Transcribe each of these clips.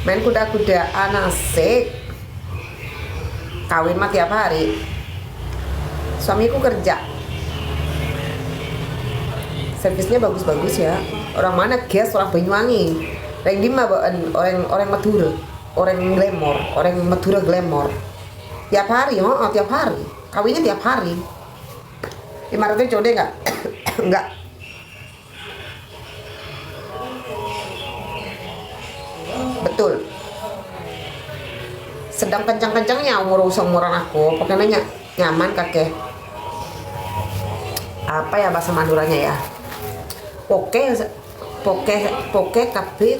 Main kuda-kudaan asik. Kawin mah tiap hari. Suamiku kerja. Servisnya bagus-bagus ya. Orang mana guys? Orang Banyuwangi. Orang di orang Madura. Orang Glamor, orang Madura Glamor. Tiap hari, oh tiap hari. Kawinnya tiap hari. 500 code enggak? Enggak. Betul. Sedang kencang-kencangnya umuran aku. Pokoknya nyaman kakek. Apa ya bahasa Maduranya ya? Poke poke poke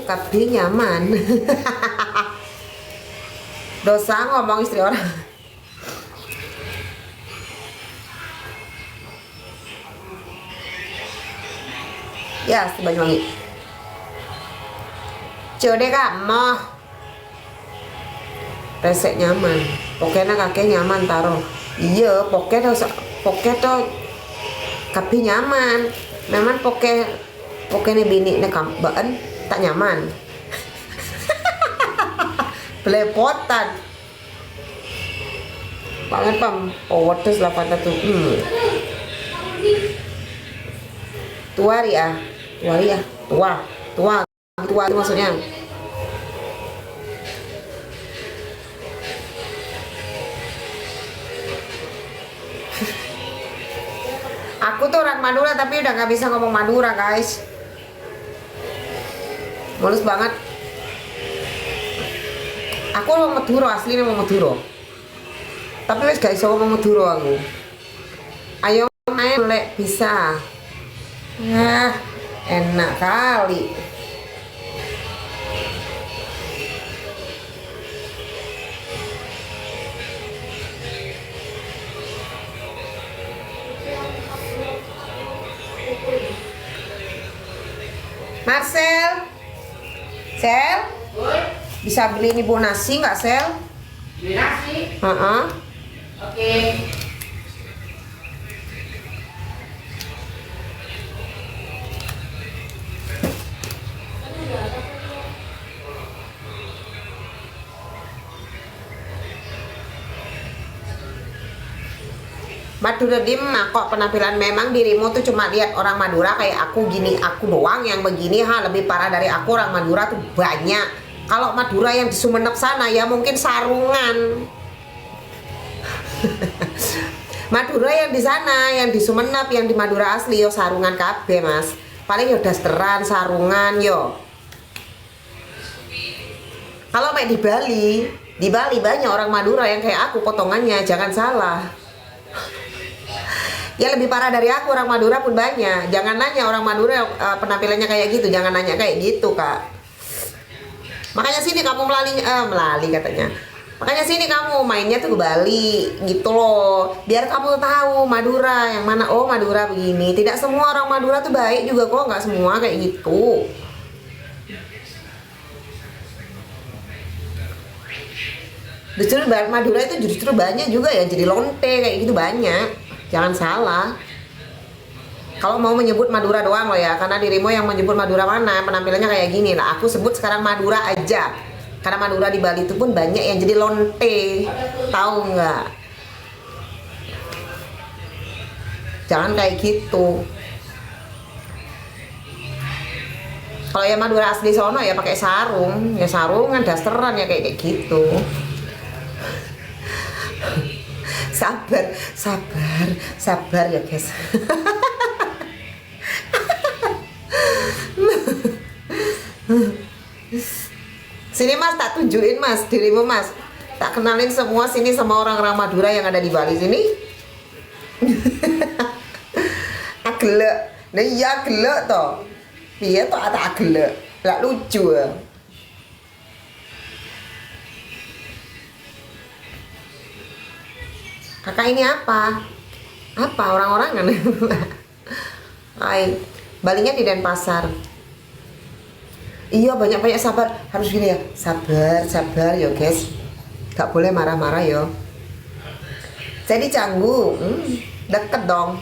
kapi nyaman. Dosa ngomong istri orang. Ya, si Banyuwangi. Code kak, mah resek nyaman. Pokoknya kakek nyaman taruh. Iya, pokoknya kapi nyaman. Memang pokoknya bini baan tak nyaman. Belepotan. Banget pam. Oh, wates 8 tuh. Tua ya. Tua itu maksudnya. Aku tuh orang Madura tapi udah gak bisa ngomong Madura guys. Mulus banget. Aku orang Madura, asli orang Madura. Tapi wes gak bisa ngomong Madura aku. Ayo main lek bisa. Nah, enak kali. Marcel, Sel, bisa beli ini bu nasi nggak Sel? Beli nasi? Oke. Madura Dimma kok penampilan memang dirimu tuh cuma lihat orang Madura kayak aku gini, aku doang yang begini. Lebih parah dari aku orang Madura tuh banyak. Kalau Madura yang di Sumenep sana ya mungkin sarungan. Madura yang di sana, yang di Sumenep, yang di Madura asli yo sarungan kabeh mas. Paling yo dasteran, sarungan yo. Kalau kayak di Bali banyak orang Madura yang kayak aku potongannya, jangan salah. Ya lebih parah dari aku orang Madura pun banyak. Jangan nanya orang Madura penampilannya kayak gitu, jangan nanya kayak gitu kak. Makanya sini kamu melali katanya. Makanya sini kamu mainnya tuh ke Bali gitu loh. Biar kamu tahu Madura yang mana. Oh Madura begini. Tidak semua orang Madura tuh baik juga kok, nggak semua kayak gitu. Justru Madura itu justru banyak juga ya jadi lonte kayak gitu banyak. Jangan salah. Kalau mau menyebut Madura doang loh ya, karena dirimu yang menyebut Madura mana penampilannya kayak gini. Nah aku sebut sekarang Madura aja. Karena Madura di Bali itu pun banyak yang jadi lonte. Tahu nggak? Jangan kayak gitu. Kalau yang Madura asli sono ya pakai sarung, ya sarungan dasteran ya kayak gitu. Sabar ya guys. Sini mas, tak tunjukin mas dirimu mas, tak kenalin semua sini sama orang-orang Madura yang ada di Bali sini. Agelek, nah iya agelek toh. Iya toh ada agelek, gak lucu ya. Kakak ini apa? Apa orang-orangan? Hai, Balinya di Denpasar. Iya banyak-banyak sabar. Harus gini ya. Sabar yo guys. Gak boleh marah-marah yo. Jadi Canggu, deket dong.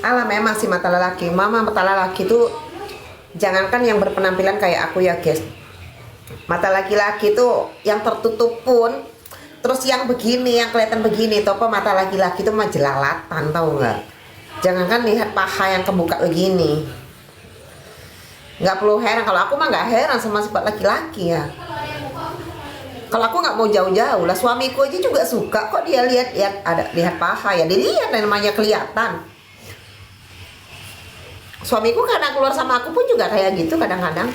Alah memang sih mata lelaki. Mama mata lelaki tuh jangankan yang berpenampilan kayak aku ya guys. Mata laki-laki tuh yang tertutup pun, terus yang begini, yang kelihatan begini, topo mata laki-laki tuh mah jelalatan, tau nggak? Jangankan lihat paha yang kebuka begini. Nggak perlu heran, kalau aku mah nggak heran sama sifat laki-laki ya. Kalau aku nggak mau jauh-jauh lah, suamiku aja juga suka kok dia lihat paha ya, dilihat namanya kelihatan. Suamiku kadang keluar sama aku pun juga kayak gitu kadang-kadang.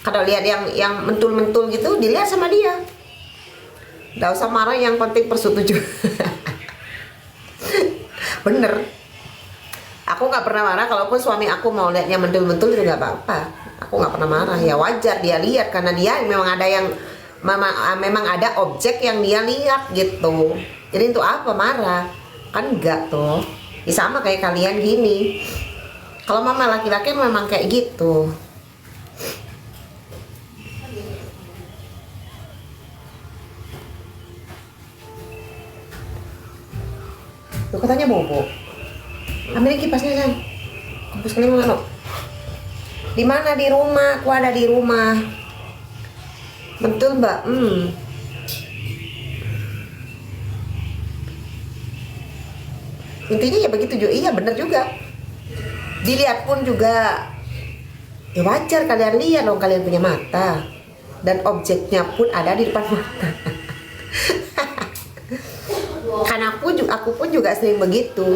Kalau lihat yang mentul-mentul gitu, dilihat sama dia. Nggak usah marah, yang penting persetujuan. Bener. Aku nggak pernah marah, kalaupun suami aku mau lihatnya mentul-mentul itu nggak apa-apa. Aku nggak pernah marah, ya wajar dia lihat karena dia memang ada yang memang ada objek yang dia lihat gitu. Jadi untuk apa marah? Kan enggak tuh. Ya sama kayak kalian gini. Kalau mama laki-laki memang kayak gitu. Tuh katanya bobo. Ambil kipasnya kan. Kampus kalian mana? Di mana? Di rumah. Aku ada di rumah. Betul mbak. Intinya ya begitu juga. Iya bener juga. Dilihat pun juga. Ya wajar kalian lihat dong, kalian punya mata. Dan objeknya pun ada di depan mata. Karena aku pun juga sering begitu.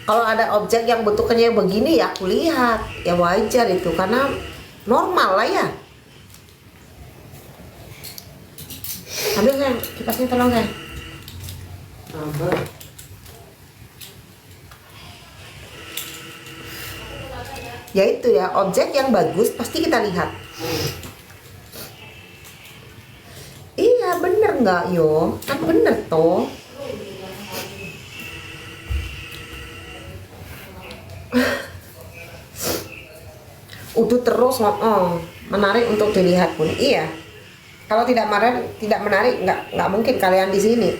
Kalau ada objek yang bentuknya begini ya aku lihat, ya wajar itu karena normal lah ya. Ambil kan kipasnya, tolong kan. Ya itu ya, objek yang bagus pasti kita lihat. Iya bener nggak yo? Kan bener toh. Udah terus menarik untuk dilihat pun iya. Kalau tidak menarik nggak mungkin kalian di sini.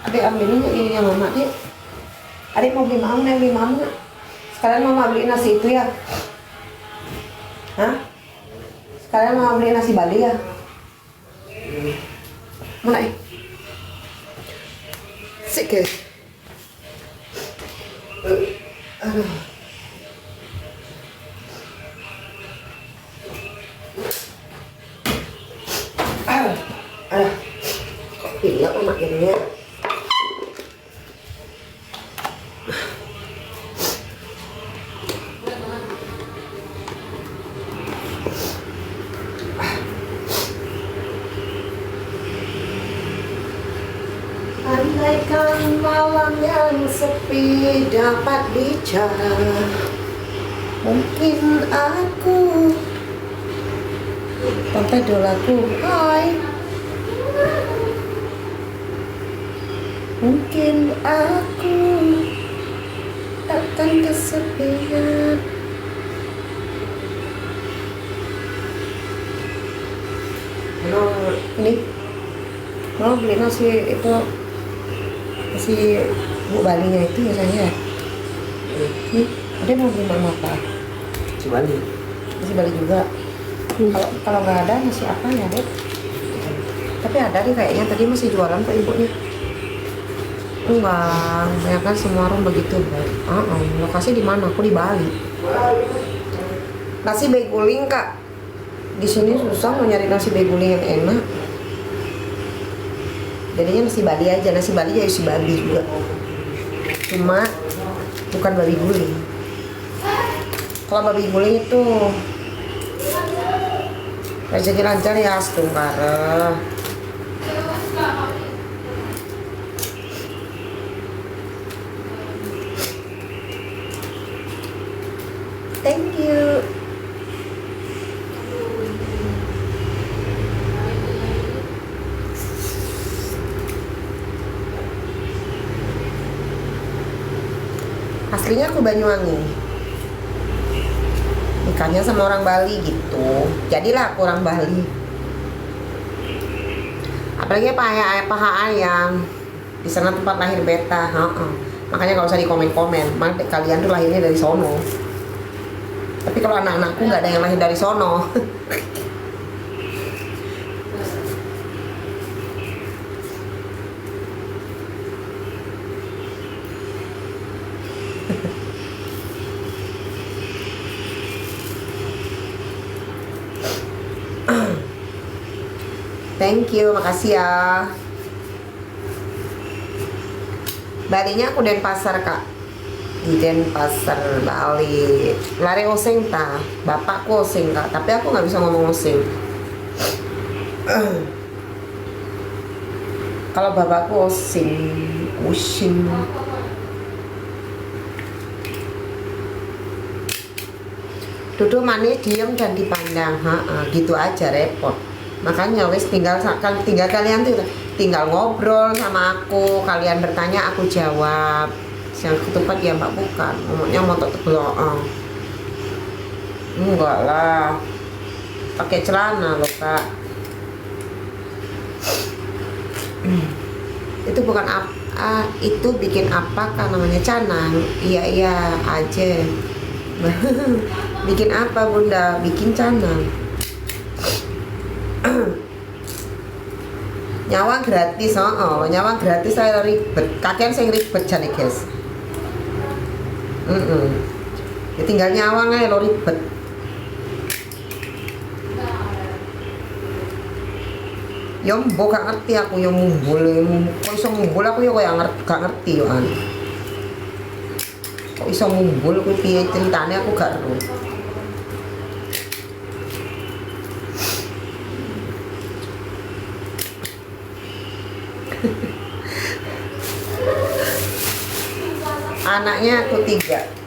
Adik ambilin ini yang mama deh. Adik mau beli mama. Sekalian mama beli nasi itu ya. Hah? Sekalian mau beli nasi Bali ya? Mana ya? Sik guys. Aduh. Kok pilek makinnya? Andaikan malam yang sepi dapat bicara, mungkin aku sampai dolaku, hai. Mungkin aku akan kesepian. Ini mau beli nasi itu, nasi Bu Balinya itu ya saya. Nih, ada mau beli mama apa? Nasi Bali. Nasi Bali juga. Kalau nggak ada nasi apa ya deh? Tapi ada nih kayaknya, tadi masih jualan kok ibunya. Enggak, ya kan semua orang begitu bro. Lokasi di mana? Aku di Bali. Nasi beguling kak. Di sini susah mau nyari nasi beguling yang enak. Jadinya nasi Bali aja. Nasi Bali ya isi babi juga. Cuma bukan babi guling. Kalau babi guling itu rezeki lancar ya setungkara. Thank you. Aslinya aku Banyuwangi, nikahnya sama orang Bali gitu, jadilah aku orang Bali. Apalagi paha ayam Di sana tempat lahir beta. Makanya gak usah di komen-komen. Kalian tuh lahirnya dari sono. Tapi kalau anak-anakku nggak ada yang lahir dari sono. Thank you, makasih ya. Balinya aku Denpasar kak. Di Denpasar, Bali. Lari oseng ta. Bapakku oseng kak. Tapi aku nggak bisa ngomong oseng. Kalau bapakku oseng, oseng. Duduk manis, diem dan dipandang. Gitu aja repot. Makanya wes tinggal kalian tuh tinggal ngobrol sama aku, kalian bertanya aku jawab. Yang ketupat ya mbak bukan, ngomongnya motor tebeloang. Enggak lah, pakai celana loh kak. Itu bukan itu bikin apa kan namanya canang. Iya aja. Bikin apa bunda? Bikin canang. Nyawang gratis, nyawang gratis saya ribet. Kakek saya ribet jadi guys. Ya tinggal nyawang aja lo ribet. Ya mbok gak ngerti aku ya mumbul. Kok iso mumbul aku ya gak ngerti yo an. Kok iso mumbul ku piye ceritane aku gak ngerti. Anaknya aku 3.